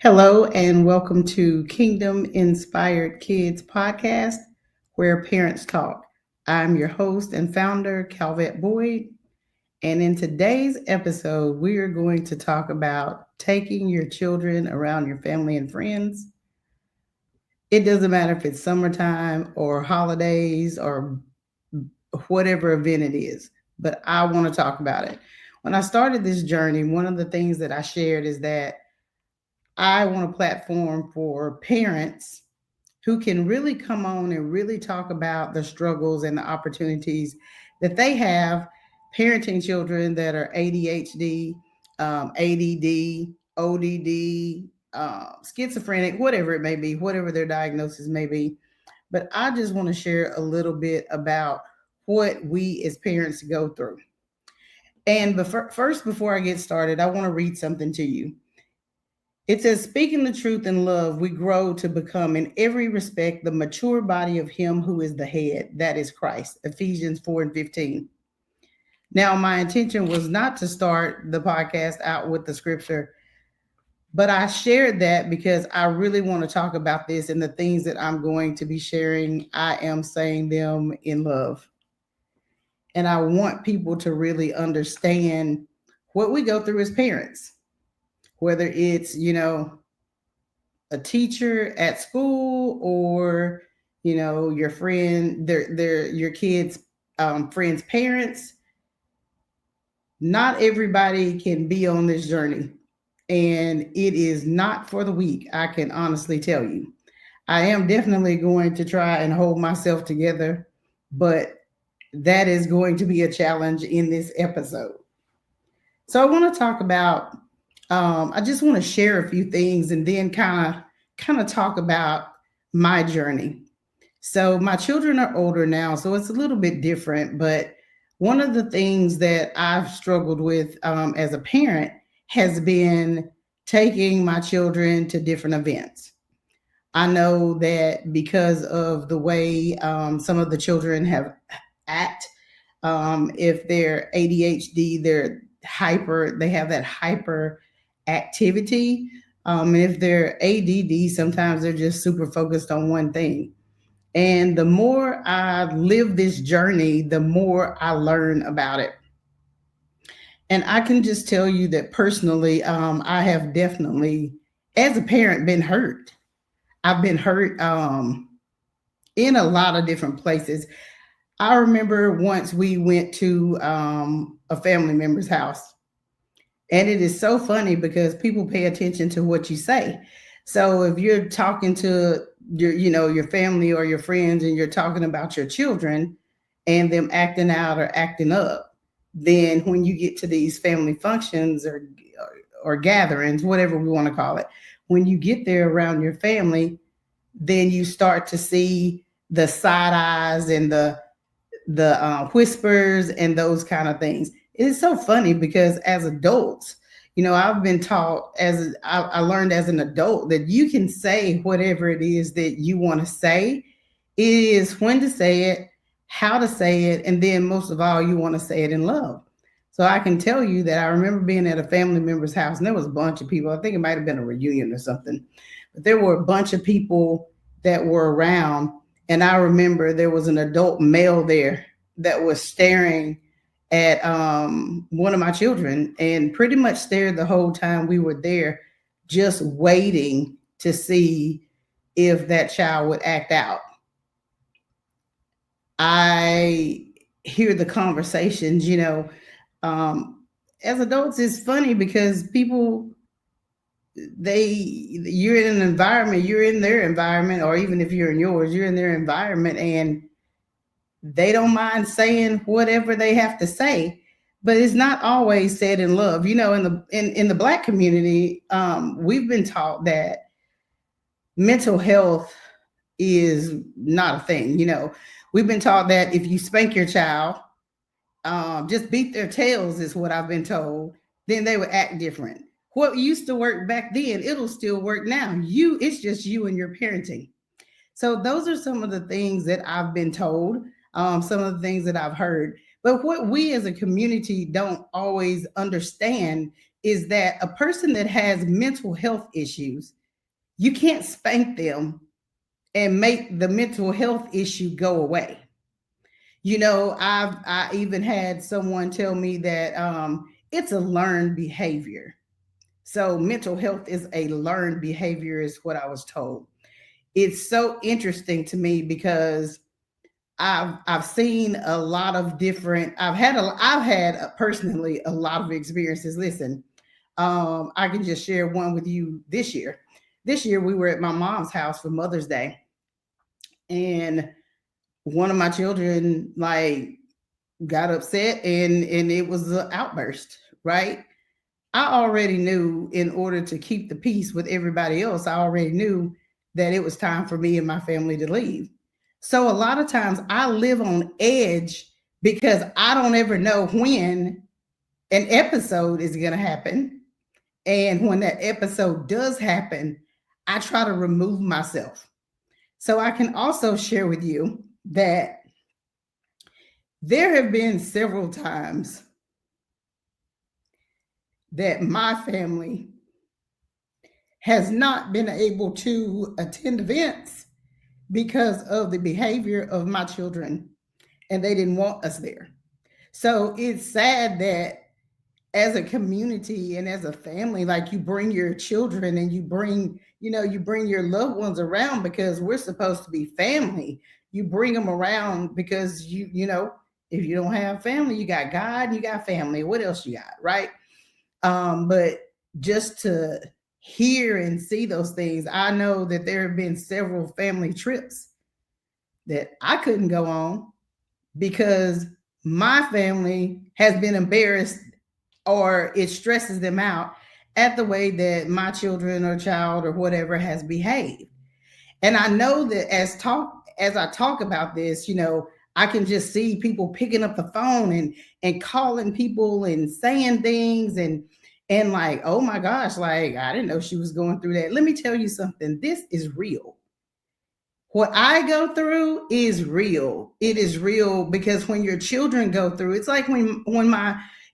Hello, and welcome to Kingdom Inspired Kids podcast, where parents talk. I'm your host and founder, Calvette Boyd. And in today's episode, we are going to talk about taking your children around your family and friends. It doesn't matter if it's summertime or holidays or whatever event it is, but I want to talk about it. When I started this journey, one of the things that I shared is that I want a platform for parents who can really come on and really talk about the struggles and the opportunities that they have parenting children that are ADHD, ADD, ODD, schizophrenic, whatever it may be, whatever their diagnosis may be. But I just want to share a little bit about what we as parents go through. And first, before I get started, I want to read something to you. It says, speaking the truth in love, we grow to become in every respect the mature body of him who is the head, that is Christ. Ephesians 4:15. Now, my intention was not to start the podcast out with the scripture, but I shared that because I really want to talk about this, and the things that I'm going to be sharing, I am saying them in love. And I want people to really understand what we go through as parents, whether it's, a teacher at school or your friend, their your kids friends parents. Not everybody can be on this journey, and it is not for the weak. I can honestly tell you, I am definitely going to try and hold myself together, but that is going to be a challenge in this episode. So I want to talk about, I just want to share a few things and then kind of talk about my journey. So my children are older now, so it's a little bit different. But one of the things that I've struggled with as a parent has been taking my children to different events. I know that because of the way some of the children have act, if they're ADHD, they have that hyper activity. And if they're ADD, sometimes they're just super focused on one thing. And the more I live this journey, the more I learn about it. And I can just tell you that personally, I have definitely, as a parent, been hurt. I've been hurt in a lot of different places. I remember once we went to a family member's house, and it is so funny because people pay attention to what you say. So if you're talking to your family or your friends, and you're talking about your children and them acting out or acting up, then when you get to these family functions or gatherings, whatever we want to call it, when you get there around your family, then you start to see the side eyes and the whispers and those kind of things. It's so funny because as adults, I've been taught, as I learned as an adult, that you can say whatever it is that you want to say. It is when to say it, how to say it, and then most of all, you want to say it in love. So I can tell you that I remember being at a family member's house, and there was a bunch of people. I think it might have been a reunion or something, but there were a bunch of people that were around. And I remember there was an adult male there that was staring at one of my children, and pretty much stared the whole time we were there, just waiting to see if that child would act out. I hear the conversations, as adults. It's funny because people, you're in an environment, you're in their environment, or even if you're in yours, you're in their environment, and they don't mind saying whatever they have to say, but it's not always said in love. In the Black community, we've been taught that mental health is not a thing. We've been taught that if you spank your child, just beat their tails, is what I've been told, then they would act different. What used to work back then, it'll still work now. It's just you and your parenting. So those are some of the things that I've been told, some of the things that I've heard. But what we as a community don't always understand is that a person that has mental health issues, you can't spank them and make the mental health issue go away. I even had someone tell me that it's a learned behavior. So mental health is a learned behavior, is what I was told. It's so interesting to me because I've seen a lot of different. I've had personally a lot of experiences. Listen, I can just share one with you this year. This year we were at my mom's house for Mother's Day, and one of my children like got upset, and it was an outburst, right? I already knew in order to keep the peace with everybody else, I already knew that it was time for me and my family to leave. So a lot of times I live on edge because I don't ever know when an episode is going to happen. And when that episode does happen, I try to remove myself. So I can also share with you that there have been several times that my family has not been able to attend events because of the behavior of my children, and they didn't want us there. So it's sad that as a community and as a family, like you bring your children and you bring your loved ones around because we're supposed to be family. You bring them around because if you don't have family, you got God and you got family. What else you got, right? But just to hear and see those things, I know that there have been several family trips that I couldn't go on because my family has been embarrassed, or it stresses them out at the way that my children or child or whatever has behaved. And I know that as I talk about this, I can just see people picking up the phone and calling people and saying things and like, oh my gosh, like I didn't know she was going through that. Let me tell you something. This is real. What I go through is real. It is real because when your children go through, it's like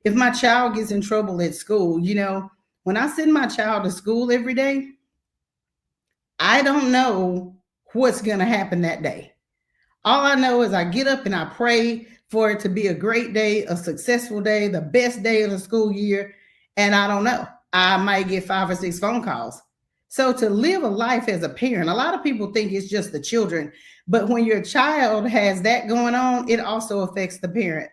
if my child gets in trouble at school, when I send my child to school every day, I don't know what's going to happen that day. All I know is I get up and I pray for it to be a great day, a successful day, the best day of the school year. And I don't know. I might get 5 or 6 phone calls. So to live a life as a parent, a lot of people think it's just the children, but when your child has that going on, it also affects the parent.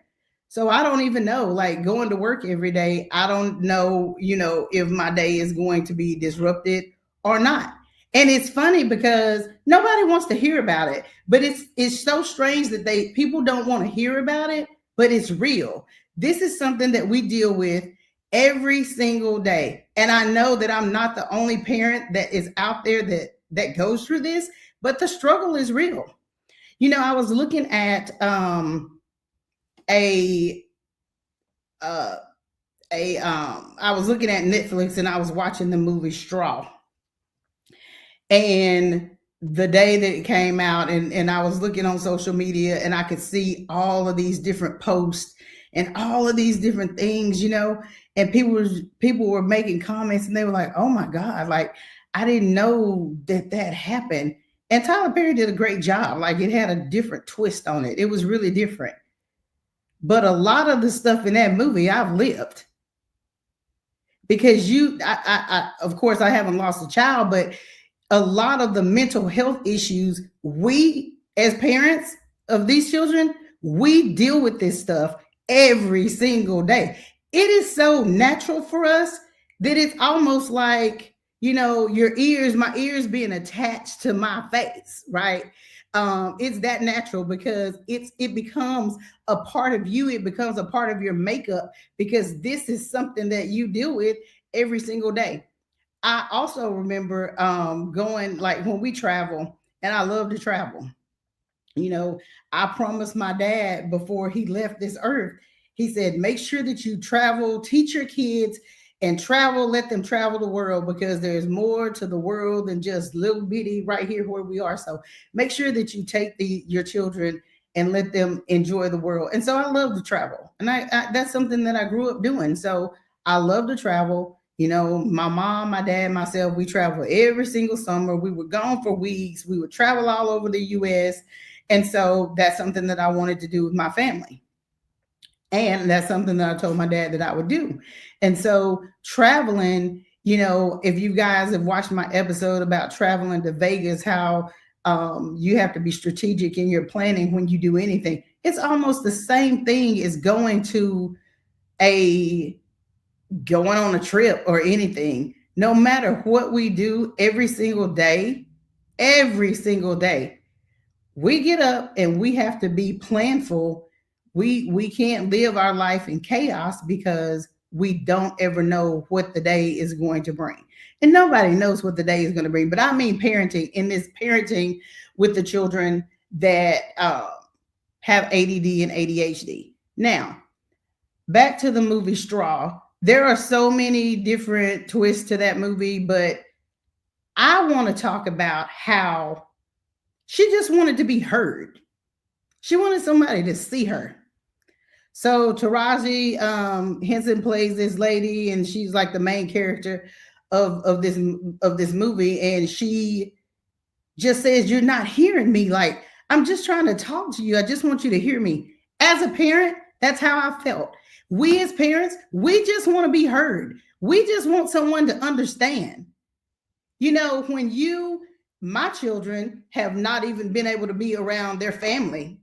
So I don't even know, like going to work every day, I don't know, if my day is going to be disrupted or not. And it's funny because nobody wants to hear about it, but it's so strange that people don't want to hear about it, but it's real. This is something that we deal with every single day. And I know that I'm not the only parent that is out there that goes through this, but the struggle is real. I was looking at I was looking at Netflix and I was watching the movie Straw. And the day that it came out, and I was looking on social media and I could see all of these different posts and all of these different things, and people were making comments and they were like, oh my God, like I didn't know that happened. And Tyler Perry did a great job. Like it had a different twist on it. It was really different. But a lot of the stuff in that movie I've lived. Because of course I haven't lost a child, but a lot of the mental health issues, we as parents of these children, we deal with this stuff every single day. It is so natural for us that it's almost like, my ears being attached to my face, right? It's that natural because it becomes a part of you. It becomes a part of your makeup because this is something that you deal with every single day. I also remember going, like when we travel, and I love to travel. I promised my dad before he left this earth, he said, make sure that you travel, teach your kids and travel, let them travel the world because there's more to the world than just little bitty right here where we are. So make sure that you take your children and let them enjoy the world. And so I love to travel. And I that's something that I grew up doing. So I love to travel. You know, my mom, my dad, myself, we travel every single summer. We were gone for weeks. We would travel all over the US. And so that's something that I wanted to do with my family. And that's something that I told my dad that I would do. And so traveling, you know, if you guys have watched my episode about traveling to Vegas, how you have to be strategic in your planning when you do anything. It's almost the same thing as going on a trip or anything. No matter what we do every single day, we get up and we have to be planful. We can't live our life in chaos because we don't ever know what the day is going to bring. And nobody knows what the day is going to bring. But I mean parenting, in this parenting with the children that have ADD and ADHD. Now, back to the movie Straw. There are so many different twists to that movie, but I want to talk about how she just wanted to be heard. She wanted somebody to see her. So Taraji Henson plays this lady, and she's like the main character of this movie, and she just says, "You're not hearing me. Like, I'm just trying to talk to you. I just want you to hear me." As a parent, that's how I felt. We as parents, we just want to be heard. We just want someone to understand. You know, my children have not even been able to be around their family,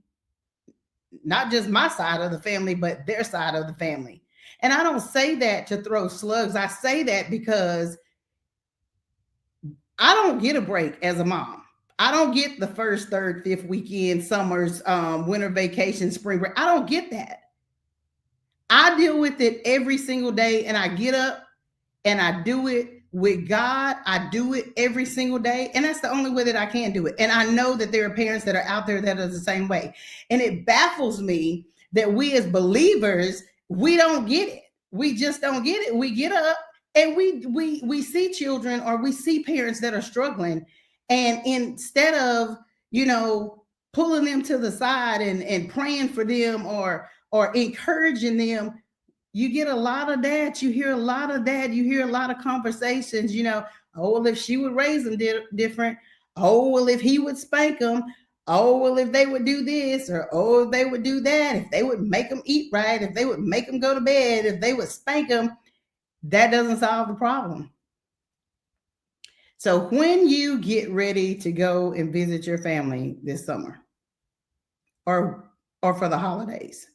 not just my side of the family, but their side of the family. And I don't say that to throw slugs. I say that because I don't get a break as a mom. I don't get the first, third, fifth weekend, summers, winter vacation, spring break. I don't get that. I deal with it every single day, and I get up and I do it with God. I do it every single day, and that's the only way that I can do it. And I know that there are parents that are out there that are the same way. And it baffles me that we as believers, we don't get it. We just don't get it. We get up and we see children, or we see parents that are struggling, and instead of, you know, pulling them to the side and praying for them or encouraging them, you get a lot of that. You hear a lot of that. You hear a lot of conversations, you know, oh, well, if she would raise them different. Oh, well, if he would spank them. Oh, well, if they would do this, or oh, if they would do that, if they would make them eat right, if they would make them go to bed, if they would spank them, that doesn't solve the problem. So when you get ready to go and visit your family this summer or for the holidays,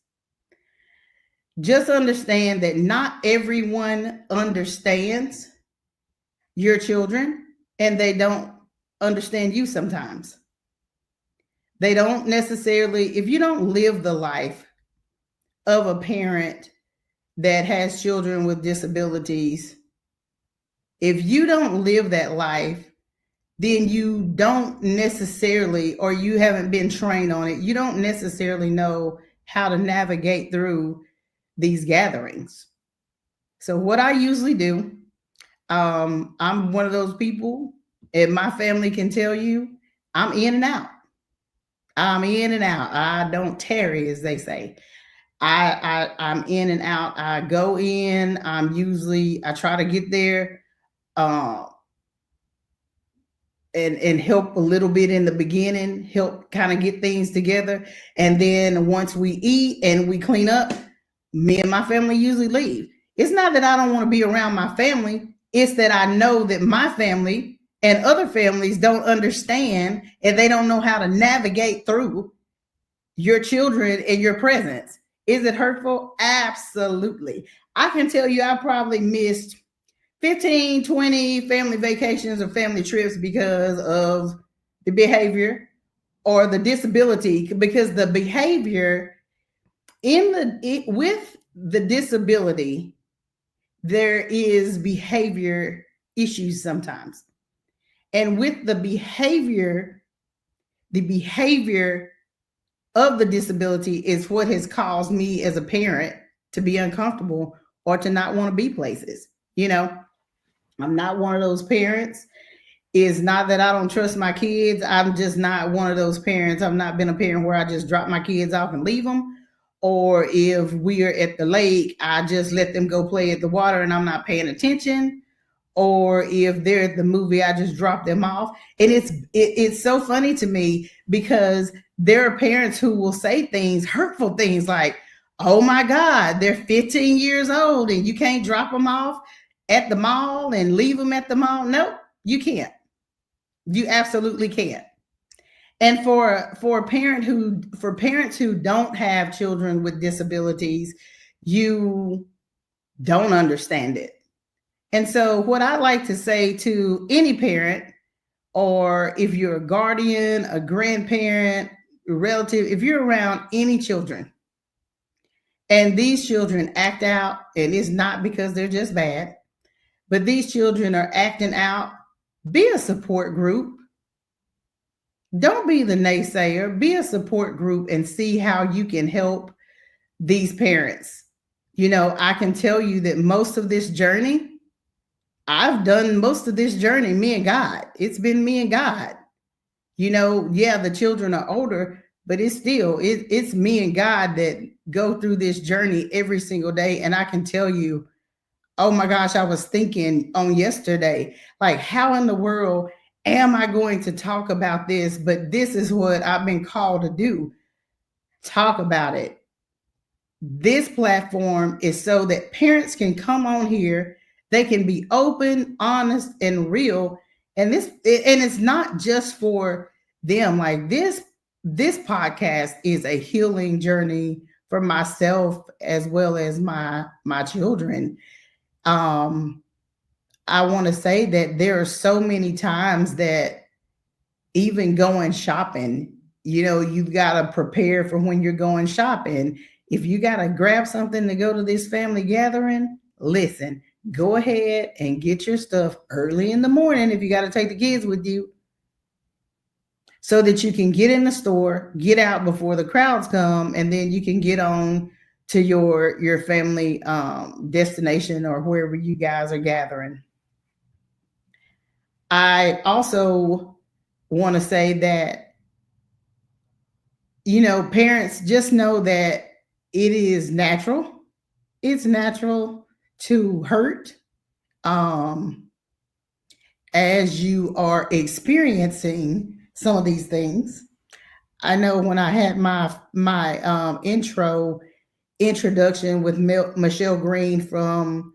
just understand that not everyone understands your children, and they don't understand you sometimes. They don't necessarily, if you don't live the life of a parent that has children with disabilities, if you don't live that life, then you don't necessarily, or you haven't been trained on it, you don't necessarily know how to navigate through these gatherings. So what I usually do, I'm one of those people, and my family can tell you, I'm in and out. I'm in and out. I don't tarry, as they say. I'm in and out. I go in. I try to get there and help a little bit in the beginning, help kind of get things together. And then once we eat and we clean up, me and my family usually leave. It's not that I don't want to be around my family. It's that I know that my family and other families don't understand, and they don't know how to navigate through your children and your presence. Is it hurtful? Absolutely. I can tell you I probably missed 15, 20 family vacations or family trips because of the behavior or the disability, because the behavior with the disability, there is behavior issues sometimes. And with the behavior of the disability is what has caused me as a parent to be uncomfortable or to not want to be places. You know, I'm not one of those parents. It's not that I don't trust my kids. I'm just not one of those parents. I've not been a parent where I just drop my kids off and leave them, Or if we are at the lake, I just let them go play at the water and I'm not paying attention. Or if they're at the movie, I just drop them off. And it's so funny to me because there are parents who will say things, hurtful things like, oh my God, they're 15 years old and you can't drop them off at the mall and leave them at the mall. Nope, you can't. You absolutely can't. And for parents who don't have children with disabilities, you don't understand it. And so what I like to say to any parent, or if you're a guardian, a grandparent, a relative, if you're around any children and these children act out, and it's not because they're just bad, but these children are acting out, be a support group. Don't be the naysayer, be a support group and see how you can help these parents. You know, I can tell you that most of this journey, I've done most of this journey, me and God. It's been me and God. You know, yeah, the children are older, but it's me and God that go through this journey every single day. And I can tell you, oh my gosh, I was thinking on yesterday, like, how in the world am I going to talk about this? But this is what I've been called to do. Talk about it. This platform is so that parents can come on here. They can be open, honest, and real. And it's not just for them. Like this podcast is a healing journey for myself as well as my children. I want to say that there are so many times that even going shopping, you know, you've got to prepare for when you're going shopping. If you got to grab something to go to this family gathering, listen, go ahead and get your stuff early in the morning if you got to take the kids with you, so that you can get in the store, get out before the crowds come, and then you can get on to your family destination or wherever you guys are gathering. I also want to say that, you know, parents, just know that it is natural. It's natural to hurt as you are experiencing some of these things. I know when I had my introduction with Michelle Green from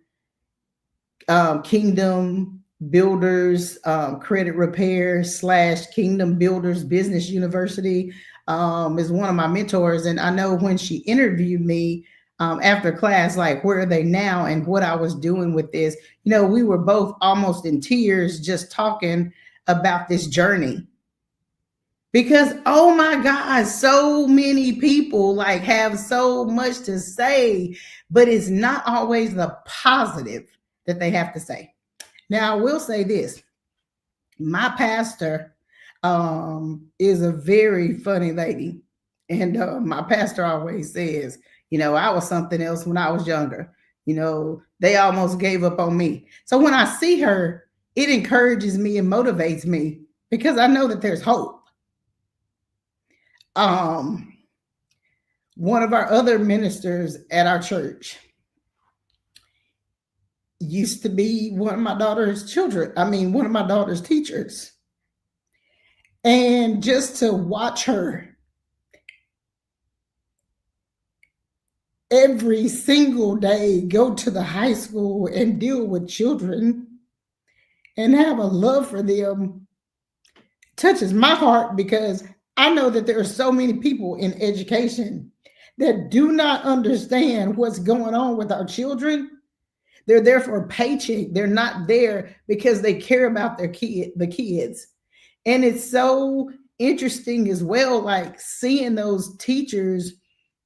Kingdom Builders Credit Repair / Kingdom Builders Business University, is one of my mentors. And I know when she interviewed me after class, like, where are they now and what I was doing with this, you know, we were both almost in tears just talking about this journey. Because, oh my God, so many people like have so much to say, but it's not always the positive that they have to say. Now, I will say this. My pastor is a very funny lady. And my pastor always says, you know, I was something else when I was younger. You know, they almost gave up on me. So when I see her, it encourages me and motivates me because I know that there's hope. One of our other ministers at our church used to be one of my daughter's teachers. And just to watch her every single day go to the high school and deal with children and have a love for them touches my heart, because I know that there are so many people in education that do not understand what's going on with our children. They're there for a paycheck. They're not there because they care about the kids. And it's so interesting as well, like seeing those teachers,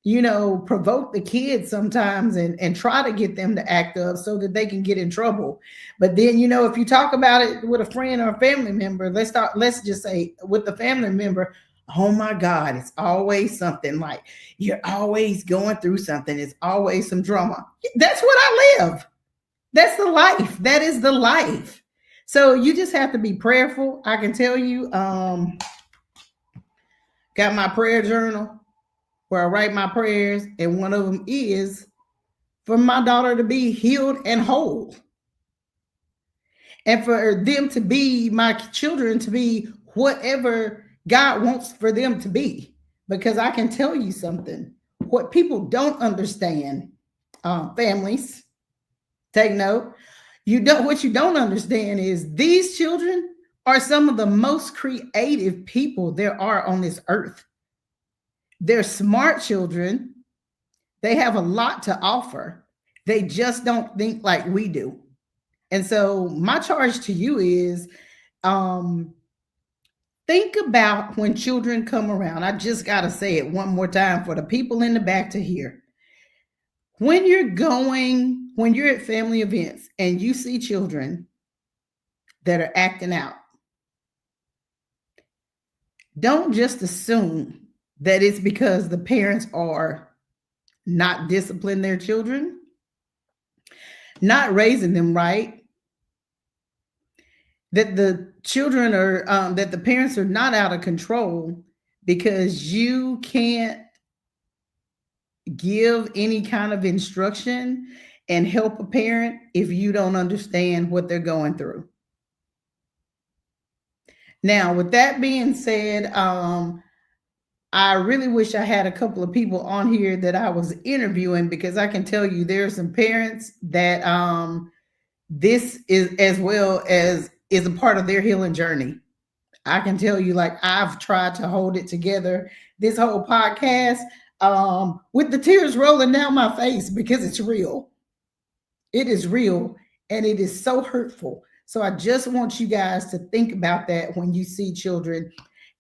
you know, provoke the kids sometimes and try to get them to act up so that they can get in trouble. But then, you know, if you talk about it with a friend or a family member, let's just say with the family member, oh my God, it's always something, like you're always going through something. It's always some drama. That's what I live. That's the life. That is the life. So you just have to be prayerful. I can tell you, got my prayer journal where I write my prayers, and one of them is for my daughter to be healed and whole, and for them to be, my children to be whatever God wants for them to be. Because I can tell you something, what people don't understand, families, take note. What you don't understand is these children are some of the most creative people there are on this earth. They're smart children. They have a lot to offer. They just don't think like we do. And so my charge to you is, think about when children come around. I just got to say it one more time for the people in the back to hear. When you're at family events and you see children that are acting out, don't just assume that it's because the parents are not disciplining their children, not raising them right, that the children are, that the parents are not out of control, because you can't give any kind of instruction and help a parent if you don't understand what they're going through. Now, with that being said, I really wish I had a couple of people on here that I was interviewing, because I can tell you there are some parents that this is, as well as, is a part of their healing journey. I can tell you, like, I've tried to hold it together this whole podcast, with the tears rolling down my face, because it's real. It is real, and it is so hurtful. So I just want you guys to think about that when you see children,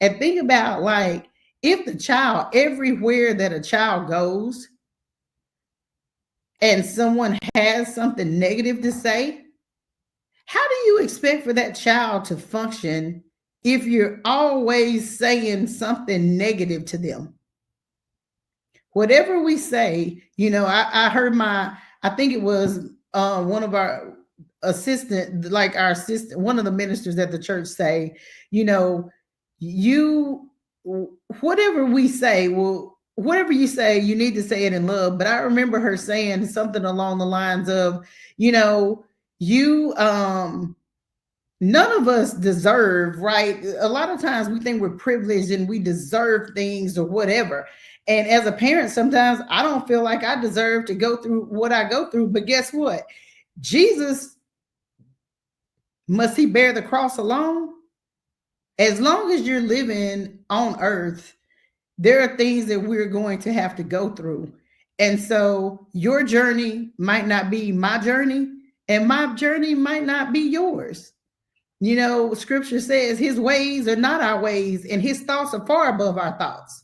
and think about, like, if the child, everywhere that a child goes and someone has something negative to say, how do you expect for that child to function if you're always saying something negative to them? Whatever we say, I heard I think it was one of our assistant, like our assistant, one of the ministers at the church say, you, whatever we say, well, whatever you say, you need to say it in love. But I remember her saying something along the lines of, none of us deserve, right? A lot of times we think we're privileged and we deserve things or whatever. And as a parent, sometimes I don't feel like I deserve to go through what I go through. But guess what? Jesus, must he bear the cross alone? As long as you're living on earth, there are things that we're going to have to go through. And so your journey might not be my journey, and my journey might not be yours. Scripture says his ways are not our ways, and his thoughts are far above our thoughts.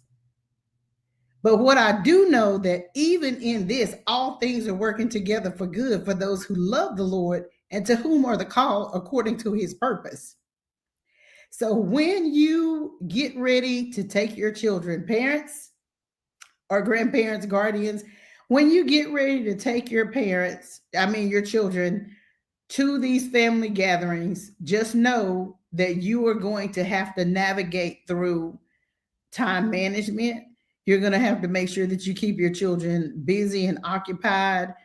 But what I do know, that even in this, all things are working together for good for those who love the Lord and to whom are the called according to his purpose. So when you get ready to take your children, parents or grandparents, guardians, when you get ready to take your children to these family gatherings, just know that you are going to have to navigate through time management. You're going to have to make sure that you keep your children busy and occupied.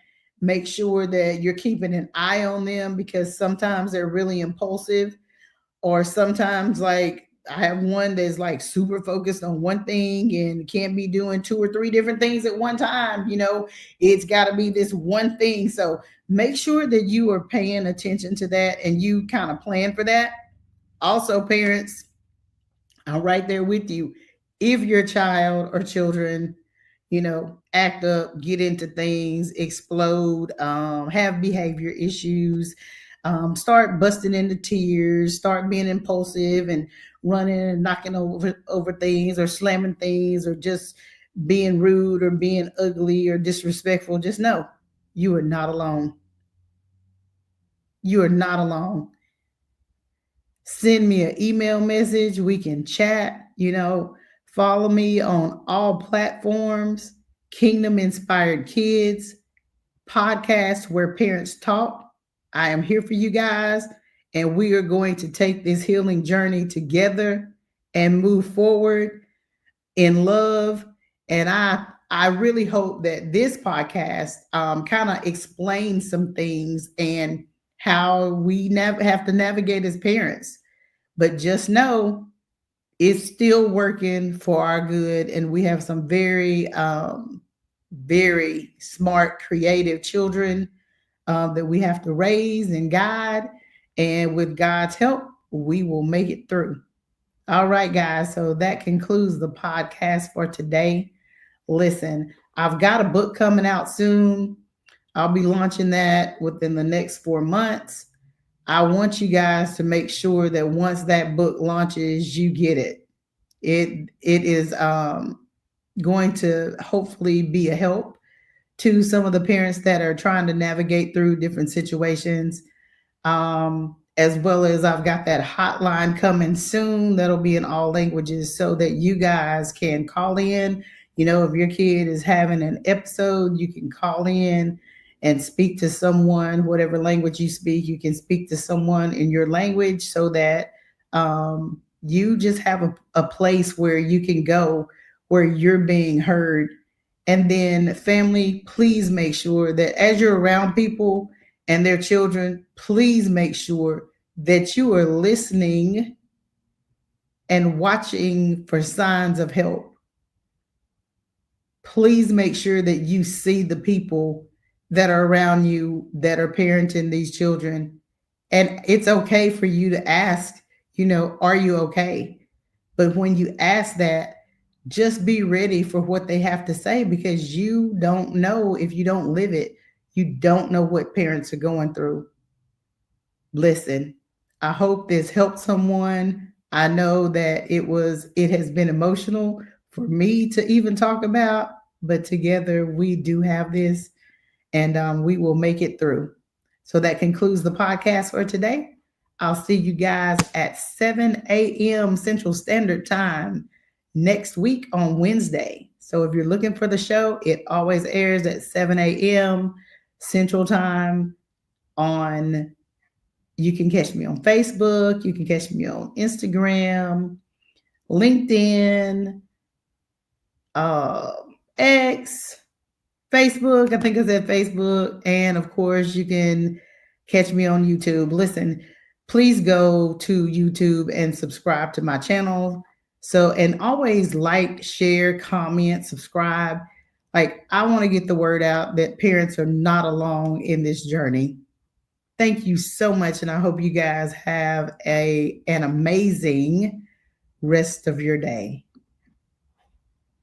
Make sure that you're keeping an eye on them, because sometimes they're really impulsive, or sometimes, like, I have one that's like super focused on one thing and can't be doing 2 or 3 different things at one time. It's got to be this one thing. So make sure that you are paying attention to that and you kind of plan for that. Also, parents, I'm right there with you. If your child or children, act up, get into things, explode, have behavior issues, start busting into tears, start being impulsive and running and knocking over things, or slamming things, or just being rude or being ugly or disrespectful, just know you are not alone. You are not alone. Send me an email message. We can chat. Follow me on all platforms. Kingdom Inspired Kids podcast, where parents talk. I am here for you guys, and we are going to take this healing journey together and move forward in love And I really hope that this podcast kind of explains some things and how we have to navigate as parents. But just know it's still working for our good, and we have some very smart, creative children that we have to raise and guide. And with God's help, we will make it through. All right, guys. So that concludes the podcast for today. Listen, I've got a book coming out soon. I'll be launching that within the next 4 months. I want you guys to make sure that once that book launches, you get it. It is going to hopefully be a help to some of the parents that are trying to navigate through different situations. As well as I've got that hotline coming soon that'll be in all languages so that you guys can call in. You know, if your kid is having an episode, you can call in and speak to someone, whatever language you speak, you can speak to someone in your language so that you just have a place where you can go where you're being heard. And then, family, please make sure that as you're around people and their children, please make sure that you are listening and watching for signs of help. Please make sure that you see the people that are around you that are parenting these children. And it's okay for you to ask, are you okay? But when you ask that, just be ready for what they have to say, because you don't know if you don't live it. You don't know what parents are going through. Listen, I hope this helped someone. I know that it has been emotional for me to even talk about, but together we do have this, and we will make it through. So that concludes the podcast for today. I'll see you guys at 7 a.m. Central Standard Time next week on Wednesday. So if you're looking for the show, it always airs at 7 a.m. Central Time on. You can catch me on Facebook. You can catch me on Instagram, LinkedIn, X, Facebook. I think I said Facebook. And of course, you can catch me on YouTube. Listen, please go to YouTube and subscribe to my channel. And always like, share, comment, subscribe. I want to get the word out that parents are not alone in this journey. Thank you so much, and I hope you guys have an amazing rest of your day.